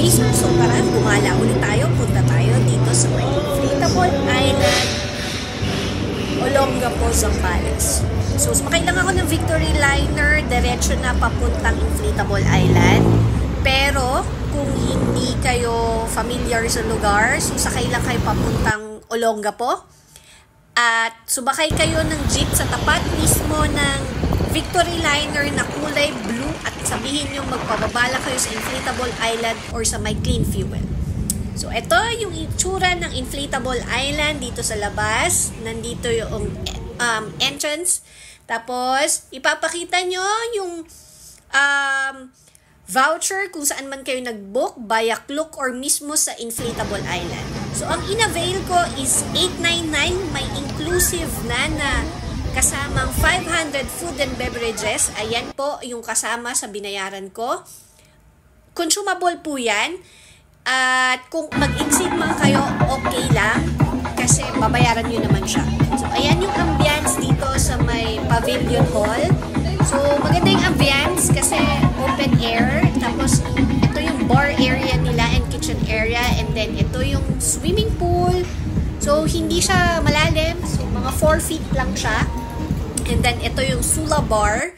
guys. So tara, gumala ulit tayo. Punta tayo dito sa may Inflatable Island, Olongapo, Zambales. So sumakay lang ako ng Victory Liner, diretso na papuntang Inflatable Island. Pero kung hindi kayo familiar sa lugar, so sakay lang kayo papuntang Olongapo. At subakay kayo ng jeep sa tapat mismo ng Victory Liner na kulay blue at sabihin nyo magpababala kayo sa Inflatable Island or sa may clean fuel. So ito yung itsura ng Inflatable Island dito sa labas. Nandito yung entrance. Tapos ipapakita nyo yung voucher kung saan man kayo nag-book via Klook or mismo sa Inflatable Island. So ang in-avail ko is $899, may inclusive na kasamang 500 food and beverages. Ayan po yung kasama sa binayaran ko. Consumable po yan. At kung mag-exceed man kayo, okay lang. Kasi babayaran nyo naman siya. So ayan yung ambience dito sa may Pavilion Hall. So maganda yung ambience kasi open air. Tapos ito yung bar area nila and kitchen area. And then ito yung swimming pool. So hindi siya malalim. So mga 4 feet lang siya. And then, ito yung Sula Bar.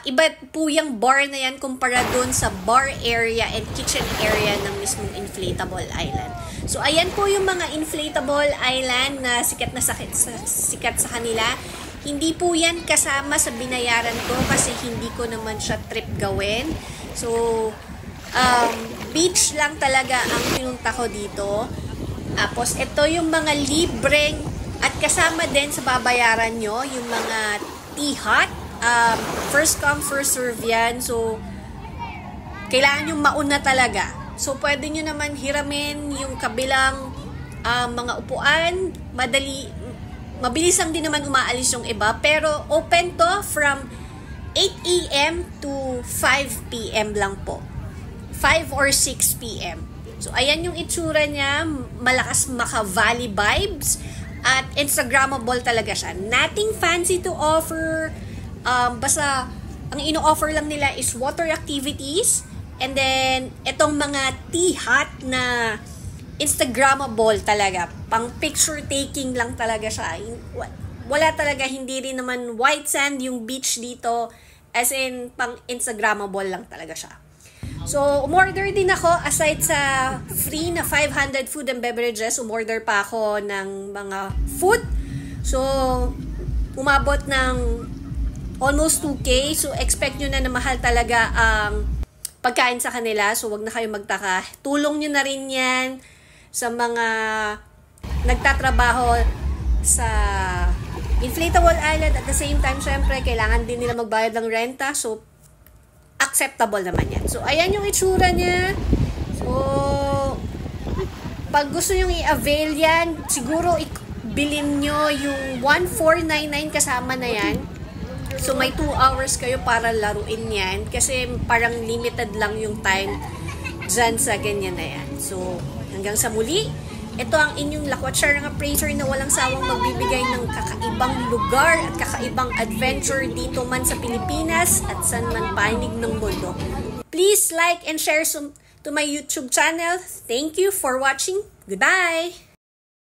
Iba po yung bar na yan kumpara dun sa bar area and kitchen area ng mismong Inflatable Island. So, ayan po yung mga Inflatable Island na sikat sa kanila. Hindi po yan kasama sa binayaran ko kasi hindi ko naman siya trip gawin. So, beach lang talaga ang pinunta ko dito. Tapos, ito yung mga libreng at kasama din sa babayaran nyo, yung mga tea hut. First come, first serve yan. So, kailangan yung mauna talaga. So, pwede nyo naman hiramin yung kabilang mga upuan. Mabilis lang din naman umaalis yung iba. Pero, open to from 8 a.m. to 5 p.m. lang po. 5 or 6 p.m. So, ayan yung itsura niya. Malakas maka-valley vibes. At Instagrammable talaga siya. Nothing fancy to offer. Basta, ang ino-offer lang nila is water activities. And then, itong mga tea hut na Instagrammable talaga. Pang picture taking lang talaga siya. Wala talaga, hindi rin naman white sand yung beach dito. As in, pang Instagrammable lang talaga siya. So, umorder din ako, aside sa free na 500 food and beverages, umorder pa ako ng mga food. So, umabot ng almost 2K. So, expect nyo na mahal talaga ang pagkain sa kanila. So, wag na kayo magtaka. Tulong nyo na rin yan sa mga nagtatrabaho sa Inflatable Island. At the same time, syempre, kailangan din nila magbayad ng renta. So, acceptable naman yan. So, ayan yung itsura niya. So, pag gusto nyo i-avail yan, siguro bilhin nyo yung 1499 kasama na yan. So, may 2 hours kayo para laruin yan. Kasi parang limited lang yung time dyan sa ganyan na yan. So, hanggang sa muli, ito ang inyong lakwatsyar ng appraiser na walang sawang magbibigay ng kakaibang lugar at kakaibang adventure dito man sa Pilipinas at saan man panig ng mundo. Please like and share to my YouTube channel. Thank you for watching. Goodbye!